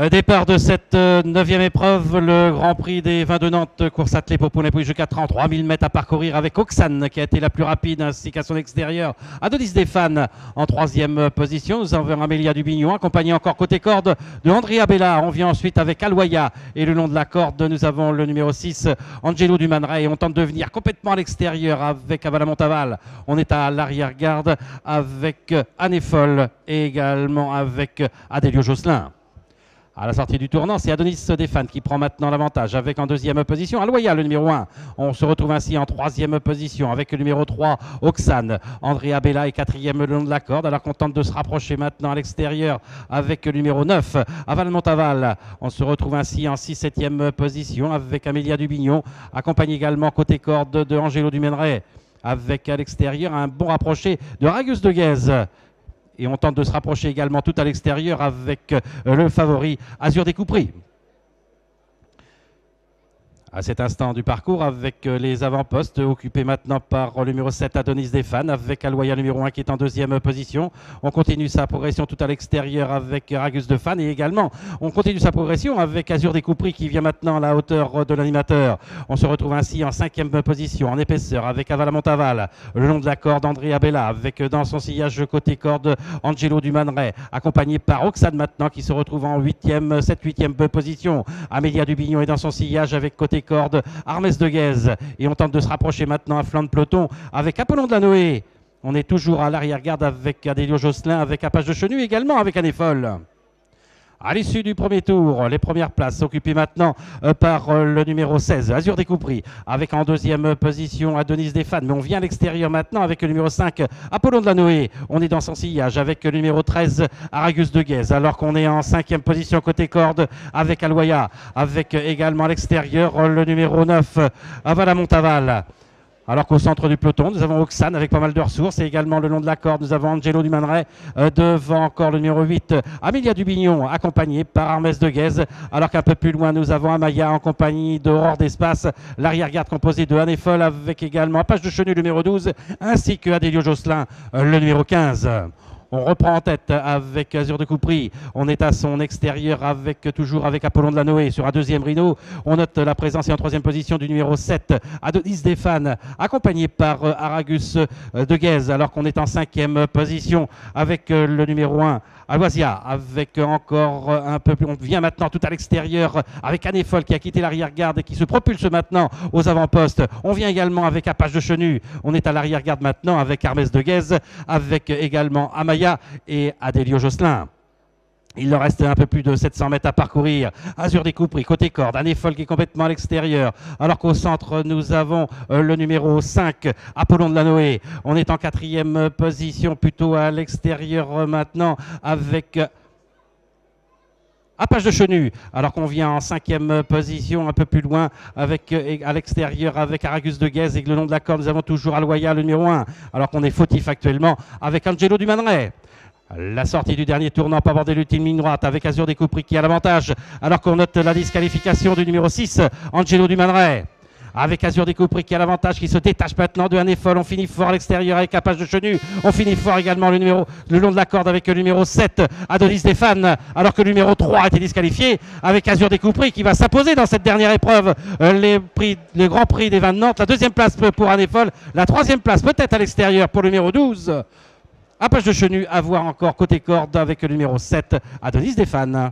Départ de cette 9e épreuve, le Grand Prix des vins de Nantes, course attelée pour Poulet Pouille jusqu'à 4 ans, 3000 mètres à parcourir avec Oxane qui a été la plus rapide ainsi qu'à son extérieur. Adonis Stéphane en 3e position. Nous avons Amélia Dubignon, accompagnée encore côté corde de Andrea Bella. On vient ensuite avec Aloya et le long de la corde, nous avons le numéro 6, Angelo Dumanray. On tente de venir complètement à l'extérieur avec Avala Montaval. On est à l'arrière-garde avec Anne-Folle et également avec Adélio Josselin. À la sortie du tournant, c'est Adonis Stéphane qui prend maintenant l'avantage avec en 2e position Aloya, le numéro 1. On se retrouve ainsi en 3e position avec le numéro 3, Oxane. Andrea Bella est 4e le long de la corde alors qu'on tente de se rapprocher maintenant à l'extérieur avec le numéro 9, Aval Montaval. On se retrouve ainsi en 6-7e position avec Amélia Dubignon, accompagnée également côté corde de Angelo Dumenray. Avec à l'extérieur un bon rapproché de Ragus de Guèze. Et on tente de se rapprocher également tout à l'extérieur avec le favori Azur des Coupris. À cet instant du parcours avec les avant-postes occupés maintenant par le numéro 7 Adonis Stéphane avec Aloya numéro 1 qui est en 2e position. On continue sa progression tout à l'extérieur avec Ragus de Fan et également on continue sa progression avec Azur des Coupris qui vient maintenant à la hauteur de l'animateur. On se retrouve ainsi en 5e position en épaisseur avec Avala Montaval, le long de la corde Andrea Bella avec dans son sillage côté corde Angelo Dumanray accompagné par Oxane maintenant qui se retrouve en 7-8e position. Amélia Dubignon est dans son sillage avec côté corde Armès de Guèze et on tente de se rapprocher maintenant à flanc de peloton avec Apollon de la Noé. On est toujours à l'arrière-garde avec Adélio Josselin, avec Apache de Chenu également avec Anne-Folle. À l'issue du premier tour, les premières places occupées maintenant par le numéro 16, Azur des Coupris, avec en 2e position Adonis Stéphane. Mais on vient à l'extérieur maintenant avec le numéro 5, Apollon de la Noé. On est dans son sillage avec le numéro 13, Aragus de Guèze, alors qu'on est en 5e position côté corde avec Aloya, avec également à l'extérieur le numéro 9, Avala Montaval. Alors qu'au centre du peloton, nous avons Oxane avec pas mal de ressources et également le long de la corde, nous avons Angelo Dumanray devant encore le numéro 8, Amélia Dubignon accompagnée par Armès de Guèze. Alors qu'un peu plus loin, nous avons Amaya en compagnie d'Aurore d'Espace, l'arrière-garde composée de Anne-Folle avec également Apache de Chenu numéro 12 ainsi que Adélio Josselin le numéro 15. On reprend en tête avec Azur de Coupris. On est à son extérieur toujours avec Apollon de la Noé sur un 2e Rhino. On note la présence et en 3e position du numéro 7, Adonis Stéphane, accompagné par Aragus de Guèze, alors qu'on est en 5e position avec le numéro 1, Aloisia, avec encore un peu plus. On vient maintenant tout à l'extérieur avec Anne-Folle qui a quitté l'arrière-garde et qui se propulse maintenant aux avant-postes. On vient également avec Apache de Chenu. On est à l'arrière-garde maintenant avec Armès de Guèze, avec également Amaya et Adélio Josselin. Il leur reste un peu plus de 700 mètres à parcourir. Azur des Coupris, côté corde, Anne-Folle qui est complètement à l'extérieur. Alors qu'au centre, nous avons le numéro 5, Apollon de la Noé. On est en 4e position, plutôt à l'extérieur maintenant, avec Apache de Chenu, alors qu'on vient en 5e position, un peu plus loin, avec à l'extérieur avec Aragus de Guèze et le long de la corde, nous avons toujours Aloya, le numéro 1, alors qu'on est fautif actuellement avec Angelo Dumanray. La sortie du dernier tournant pour aborder l'ultime ligne droite avec Azur des Coupris qui a l'avantage, alors qu'on note la disqualification du numéro 6, Angelo Dumanray. Avec Azur des Coupris qui a l'avantage, qui se détache maintenant de Anne-Folle. On finit fort à l'extérieur avec Apache de Chenu. On finit fort également le long de la corde avec le numéro 7, Adonis Stéphane, alors que le numéro 3 a été disqualifié, avec Azur des Coupris qui va s'imposer dans cette dernière épreuve, le Grand Prix des vins de Nantes. La 2e place pour Anne-Folle, la 3e place peut-être à l'extérieur pour le numéro 12. Apache de Chenu à voir encore côté corde avec le numéro 7, Adonis Stéphane.